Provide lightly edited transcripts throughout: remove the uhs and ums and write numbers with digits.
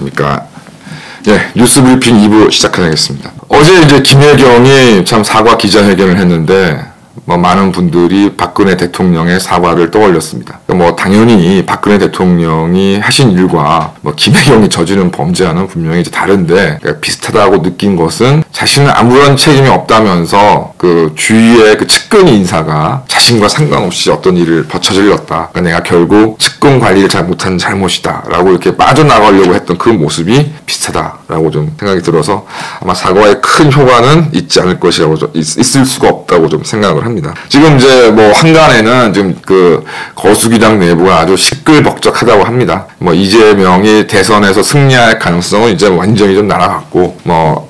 안녕하십니까. 예, 뉴스 브리핑 2부 시작하겠습니다. 어제 이제 김혜경이 참 사과 기자회견을 했는데, 많은 분들이 박근혜 대통령의 사과를 떠올렸습니다. 당연히 박근혜 대통령이 하신 일과 김혜경이 저지른 범죄와는 분명히 이제 다른데, 비슷하다고 느낀 것은 자신은 아무런 책임이 없다면서 그 주위의 그 측근 인사가 자신과 상관없이 어떤 일을 버쳐질렀다. 그러니까 내가 결국 측근 관리를 잘 못한 잘못이다. 라고 이렇게 빠져나가려고 했던 그 모습이 비슷하다라고 좀 생각이 들어서 아마 사과에 큰 효과는 있지 않을 것이라고 있을 수가 없다고 좀 생각을 합니다. 지금 이제 한간에는 지금 그 거수기당 내부가 아주 시끌벅적하다고 합니다. 이재명이 대선에서 승리할 가능성은 이제 완전히 좀 날아갔고,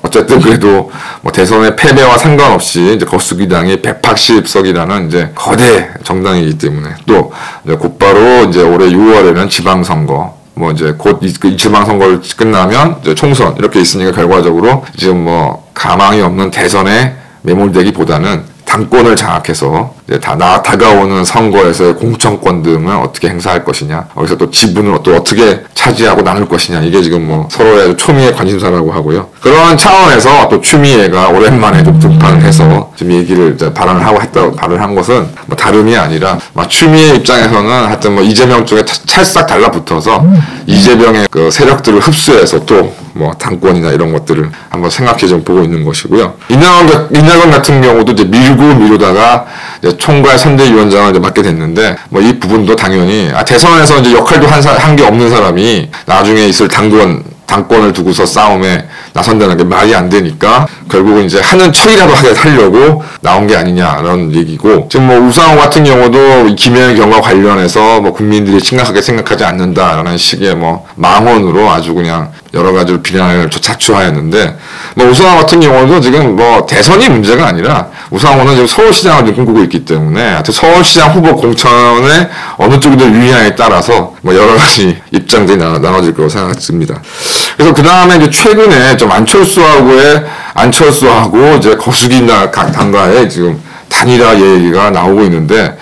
어쨌든 그래도 대선의 패배와 상관없이 이제 거수기당이 180석이라는 이제 거대 정당이기 때문에 또 이제 곧바로 이제 올해 6월에는 지방선거, 이제 곧 이 지방선거를 끝나면 이제 총선 이렇게 있으니까 결과적으로 지금 가망이 없는 대선에 매몰되기보다는 당권을 장악해서 이제 다가오는 선거에서의 공천권 등을 어떻게 행사할 것이냐, 여기서 또 지분을 또 어떻게 차지하고 나눌 것이냐, 이게 지금 서로의 초미의 관심사라고 하고요. 그런 차원에서 또 추미애가 오랜만에 좀 등판을 해서 지금 얘기를 이제 발언을 한 것은 다름이 아니라 추미애 입장에서는 하여튼 이재명 쪽에 찰싹 달라붙어서 이재명의 그 세력들을 흡수해서 또 당권이나 이런 것들을 한번 생각해 좀 보고 있는 것이고요. 이낙연 같은 경우도 이제 미루다가 이제 총괄 선대위원장을 이제 맡게 됐는데, 이 부분도 당연히, 대선에서 이제 역할도 한 게 없는 사람이 나중에 있을 당권을 두고서 싸움에 나선다는 게 말이 안 되니까 결국은 이제 하는 척이라도 하려고 나온 게 아니냐라는 얘기고, 지금 우상호 같은 경우도 김혜경과 관련해서 국민들이 심각하게 생각하지 않는다라는 식의 망언으로 아주 그냥 여러 가지로 비난을 자초하였는데, 우상호 같은 경우도 지금 대선이 문제가 아니라 우상호는 지금 서울시장을 좀 꿈꾸고 있기 때문에 하여튼 서울시장 후보 공천에 어느 쪽이 더 유리하냐에 따라서 여러 가지 입장들이 나눠질 거라고 생각됩니다. 그래서 그 다음에 이제 최근에 좀 안철수하고 이제 거수기당 각 당과의 지금 단일화 얘기가 나오고 있는데,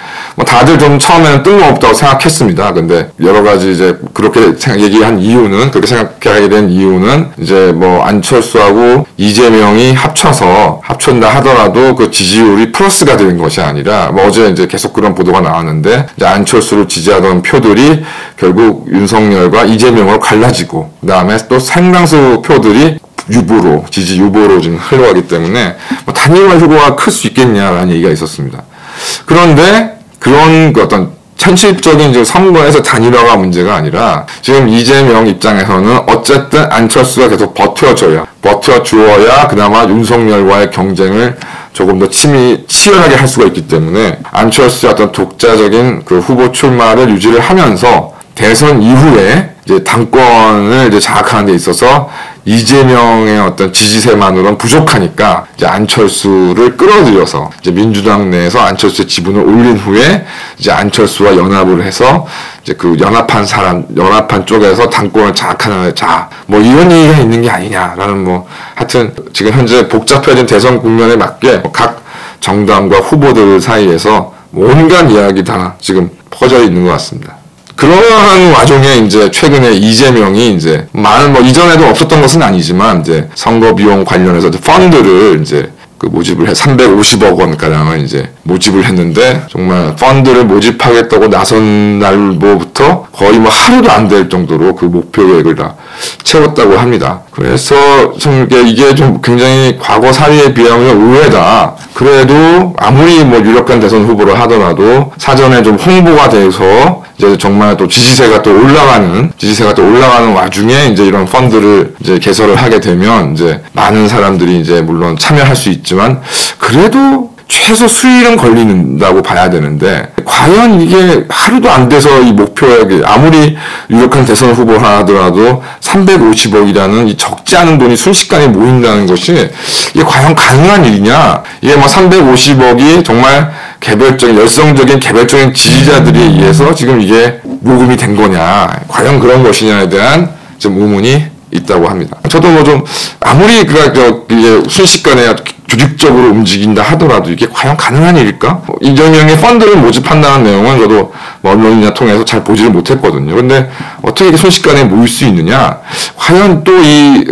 다들 좀 처음에는 뜬금없다고 생각했습니다. 근데 여러 가지 이제 그렇게 얘기한 이유는, 그렇게 생각하게 된 이유는 이제 안철수하고 이재명이 합쳤다 하더라도 그 지지율이 플러스가 되는 것이 아니라, 어제 이제 계속 그런 보도가 나왔는데, 이제 안철수를 지지하던 표들이 결국 윤석열과 이재명으로 갈라지고, 그 다음에 또 상당수 표들이 지지 유보로 지금 흘러가기 때문에 단일화 효과가 클 수 있겠냐라는 얘기가 있었습니다. 그런데 그런 어떤 현실적인 선거에서 단일화가 문제가 아니라, 지금 이재명 입장에서는 어쨌든 안철수가 계속 버텨주어야 그나마 윤석열과의 경쟁을 조금 더 치열하게 할 수가 있기 때문에, 안철수의 어떤 독자적인 그 후보 출마를 유지를 하면서 대선 이후에 이제 당권을 이제 장악하는 데 있어서 이재명의 어떤 지지세만으로는 부족하니까 이제 안철수를 끌어들여서 이제 민주당 내에서 안철수의 지분을 올린 후에 이제 안철수와 연합을 해서 이제 그 연합한 쪽에서 당권을 장악하는, 이런 얘기가 있는 게 아니냐라는 하여튼 지금 현재 복잡해진 대선 국면에 맞게 각 정당과 후보들 사이에서 온갖 이야기 다 지금 퍼져 있는 것 같습니다. 그러한 와중에 이제 최근에 이재명이 이제 이전에도 없었던 것은 아니지만 이제 선거 비용 관련해서 펀드를 이제 모집을 350억 원가량을 이제 모집을 했는데, 정말 펀드를 모집하겠다고 나선 날부터 거의 하루도 안 될 정도로 그 목표 계획을 다 채웠다고 합니다. 그래서 이게 좀 굉장히 과거 사례에 비하면 의외다. 그래도 아무리 유력한 대선 후보를 하더라도 사전에 좀 홍보가 돼서 이제 정말 또 지지세가 또 올라가는 와중에 이제 이런 펀드를 이제 개설을 하게 되면 이제 많은 사람들이 이제 물론 참여할 수 있지만, 그래도 최소 수일은 걸린다고 봐야 되는데, 과연 이게 하루도 안 돼서 이 목표액이 아무리 유력한 대선 후보를 하더라도 350억이라는 이 적지 않은 돈이 순식간에 모인다는 것이 이게 과연 가능한 일이냐? 이게 350억이 정말 열성적인 개별적인 지지자들에 의해서 지금 이게 모금이 된 거냐? 과연 그런 것이냐에 대한 좀 의문이 있다고 합니다. 저도 아무리 이게 순식간에 조직적으로 움직인다 하더라도 이게 과연 가능한 일일까? 이재명의 펀드를 모집한다는 내용은 저도 언론이나 통해서 잘 보지를 못했거든요. 근데 어떻게 이렇게 순식간에 모일 수 있느냐? 과연 또 이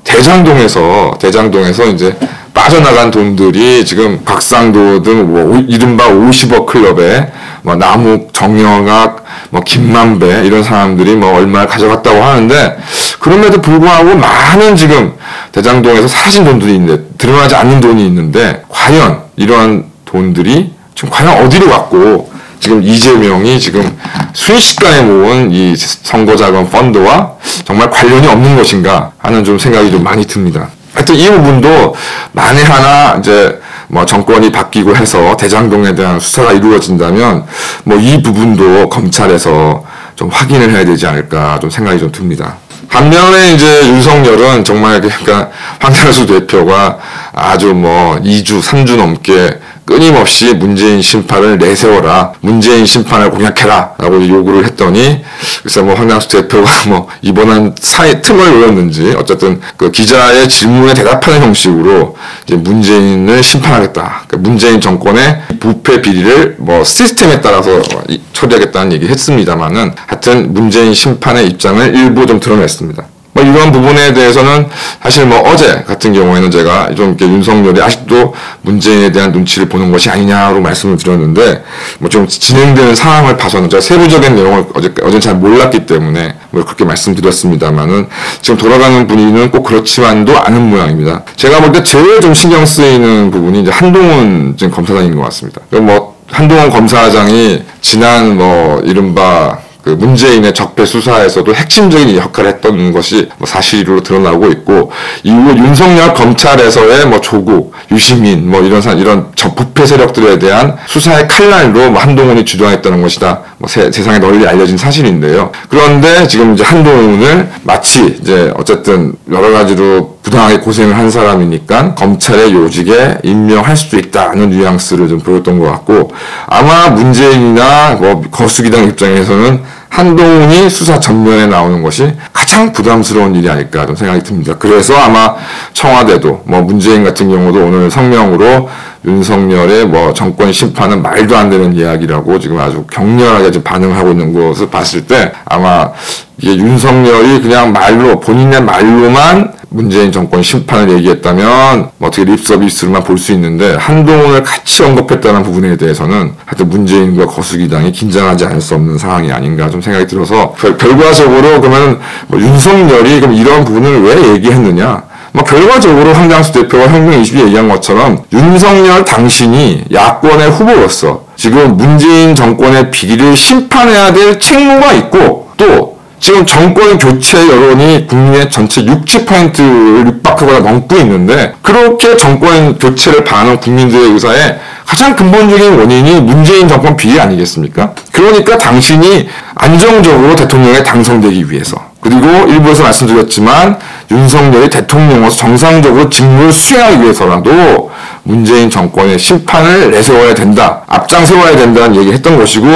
대장동에서 이제 빠져나간 돈들이 지금 곽상도 등 뭐 이른바 50억 클럽에 뭐 남욱, 정영학, 뭐 김만배 이런 사람들이 뭐 얼마를 가져갔다고 하는데 그럼에도 불구하고 많은 지금 대장동에서 사라진 돈들이 있는데 드러나지 않는 돈이 있는데 과연 이러한 돈들이 지금 과연 어디로 갔고 지금 이재명이 지금 순식간에 모은 이 선거자금 펀드와 정말 관련이 없는 것인가 하는 좀 생각이 좀 많이 듭니다. 하여튼 이 부분도 만에 하나 이제 뭐 정권이 바뀌고 해서 대장동에 대한 수사가 이루어진다면 뭐 이 부분도 검찰에서 좀 확인을 해야 되지 않을까 좀 생각이 좀 듭니다. 반면에 이제 윤석열은 정말 그러니까 황교안 대표가 아주 뭐 2주, 3주 넘게 끊임없이 문재인 심판을 내세워라. 문재인 심판을 공약해라. 라고 요구를 했더니, 그래서 뭐 황교안 대표가 뭐 이번한 사회 틈을 노렸는지, 어쨌든 그 기자의 질문에 대답하는 형식으로 이제 문재인을 심판하겠다. 그러니까 문재인 정권의 부패 비리를 뭐 시스템에 따라서 처리하겠다는 얘기 했습니다만은, 하여튼 문재인 심판의 입장을 일부 좀 드러냈습니다. 뭐 이런 부분에 대해서는 사실 뭐 어제 같은 경우에는 제가 좀 이렇게 윤석열이 아직도 문재인에 대한 눈치를 보는 것이 아니냐로 말씀을 드렸는데 뭐 좀 진행되는 상황을 봐서는 제가 세부적인 내용을 어제 잘 몰랐기 때문에 뭐 그렇게 말씀드렸습니다만은 지금 돌아가는 분위기는 꼭 그렇지만도 않은 모양입니다. 제가 볼 때 제일 좀 신경 쓰이는 부분이 이제 한동훈 지금 검사장인 것 같습니다. 뭐 한동훈 검사장이 지난 뭐 이른바 그 문재인의 적폐 수사에서도 핵심적인 역할을 했던 것이 뭐 사실로 드러나고 있고 이후 윤석열 검찰에서의 뭐 조국, 유시민 뭐 이런 부패 세력들에 대한 수사의 칼날도 뭐 한동훈이 주도했다는 것이다. 뭐 세상에 널리 알려진 사실인데요. 그런데 지금 이제 한동훈을 마치 이제 어쨌든 여러 가지로 부당하게 고생을 한 사람이니까 검찰의 요직에 임명할 수도 있다는 뉘앙스를 좀 보였던 것 같고 아마 문재인이나 뭐 거수기당 입장에서는 한동훈이 수사 전면에 나오는 것이 가장 부담스러운 일이 아닐까 좀 생각이 듭니다. 그래서 아마 청와대도 뭐 문재인 같은 경우도 오늘 성명으로 윤석열의 뭐 정권 심판은 말도 안 되는 이야기라고 지금 아주 격렬하게 지금 반응하고 있는 것을 봤을 때 아마 이게 윤석열이 그냥 말로 본인의 말로만 문재인 정권 심판을 얘기했다면 뭐 어떻게 립서비스로만 볼 수 있는데 한동훈을 같이 언급했다는 부분에 대해서는 하여튼 문재인과 거수기당이 긴장하지 않을 수 없는 상황이 아닌가 좀 생각이 들어서 결과적으로 그러면 뭐 윤석열이 그럼 이런 부분을 왜 얘기했느냐 뭐 결과적으로 황장수 대표가 혁명20이 얘기한 것처럼 윤석열 당신이 야권의 후보로서 지금 문재인 정권의 비리를 심판해야 될 책무가 있고 또 지금 정권 교체 여론이 국민의 전체 60%를 육박하거나 넘고 있는데 그렇게 정권 교체를 바라는 국민들의 의사에 가장 근본적인 원인이 문재인 정권 비리 아니겠습니까? 그러니까 당신이 안정적으로 대통령에 당선되기 위해서 그리고 일부에서 말씀드렸지만 윤석열이 대통령으로서 정상적으로 직무를 수행하기 위해서라도 문재인 정권의 심판을 내세워야 된다. 앞장세워야 된다는 얘기를 했던 것이고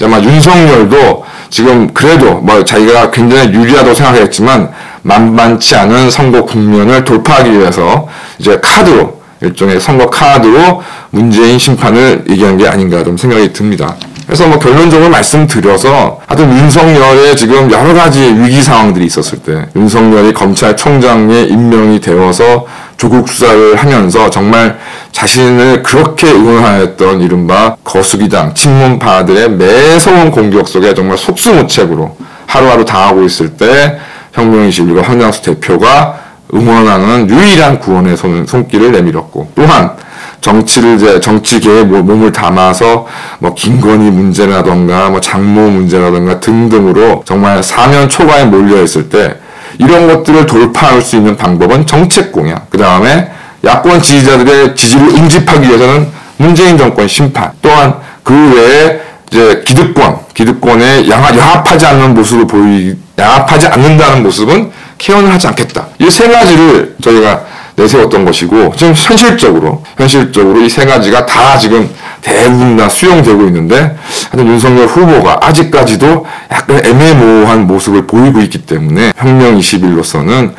아마 윤석열도 지금 그래도 뭐 자기가 굉장히 유리하다고 생각했지만 만만치 않은 선거 국면을 돌파하기 위해서 이제 카드로 일종의 선거 카드로 문재인 심판을 얘기한 게 아닌가 좀 생각이 듭니다. 그래서 뭐 결론적으로 말씀드려서 하여튼 윤석열의 지금 여러 가지 위기 상황들이 있었을 때 윤석열이 검찰총장에 임명이 되어서 조국 수사를 하면서 정말 자신을 그렇게 응원하였던 이른바 거수기당 친문파들의 매서운 공격 속에 정말 속수무책으로 하루하루 당하고 있을 때 혁명21과 황장수 대표가 응원하는 유일한 구원의 손길을 내밀었고 또한 정치계에 몸을 담아서 뭐 김건희 문제라던가 뭐 장모 문제라던가 등등으로 정말 사면 초과에 몰려있을 때 이런 것들을 돌파할 수 있는 방법은 정책 공약, 그 다음에 야권 지지자들의 지지를 응집하기 위해서는 문재인 정권 심판, 또한 그 외에 이제 기득권에 양합하지 않는다는 모습은 케어는 하지 않겠다. 이 세 가지를 저희가 내세웠던 것이고 지금 현실적으로 이 세 가지가 다 지금 대부분 다 수용되고 있는데 하여튼 윤석열 후보가 아직까지도 약간 애매모호한 모습을 보이고 있기 때문에 혁명21로서는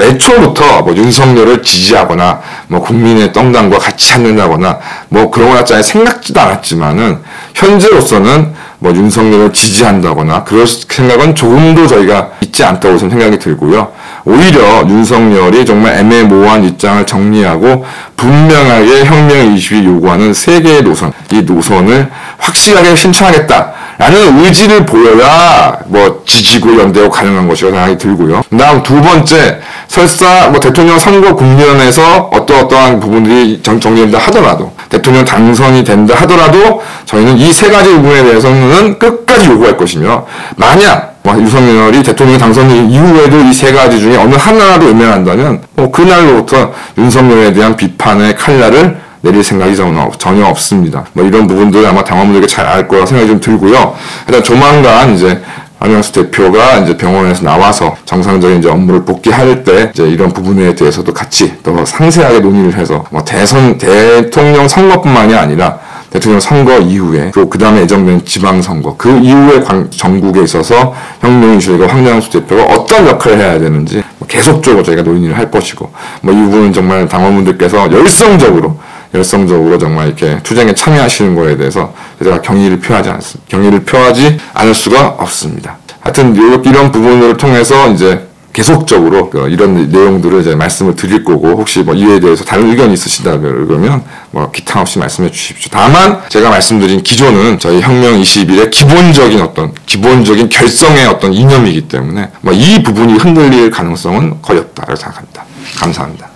애초부터 윤석열을 지지하거나 국민의 떡당과 같이 찾는다거나 그런 거 자체 생각지도 않았지만은 현재로서는 윤석열을 지지한다거나 그럴 생각은 조금도 저희가 있지 않다고 저는 생각이 들고요. 오히려 윤석열이 정말 애매모호한 입장을 정리하고 분명하게 혁명20이 요구하는 세 개의 노선, 이 노선을 확실하게 신청하겠다라는 의지를 보여야 지지고 연대고 가능한 것이라고 생각이 들고요. 다음 두 번째, 설사 대통령 선거 국면에서 어떠한 부분들이 정리된다 하더라도, 대통령 당선이 된다 하더라도 저희는 이 세 가지 부분에 대해서는 끝까지 요구할 것이며, 만약 윤석열이 대통령 당선 이후에도 이 세 가지 중에 어느 하나라도 외면한다면 그날로부터 윤석열에 대한 비판의 칼날을 내릴 생각이 전혀 없습니다. 이런 부분들 아마 당원분들께 잘 알 거라 생각이 좀 들고요. 일단 조만간 이제 안영수 대표가 이제 병원에서 나와서 정상적인 이제 업무를 복귀할 때 이제 이런 부분에 대해서도 같이 더 상세하게 논의를 해서 대통령 선거뿐만이 아니라 대통령 선거 이후에 그 다음에 예정된 지방선거 그 이후에 전국에 있어서 혁명20과 황장수 대표가 어떤 역할을 해야 되는지 계속적으로 저희가 논의를 할 것이고 이 부분은 정말 당원분들께서 열성적으로 정말 이렇게 투쟁에 참여하시는 거에 대해서 제가 경의를 표하지 않을 수가 없습니다. 하여튼 이런 부분을 통해서 이제 계속적으로 이런 내용들을 이제 말씀을 드릴 거고, 혹시 이에 대해서 다른 의견이 있으시다 그러면 기탄 없이 말씀해 주십시오. 다만 제가 말씀드린 기조는 저희 혁명21의 기본적인 결성의 어떤 이념이기 때문에 이 부분이 흔들릴 가능성은 거의 없다고 생각합니다. 감사합니다.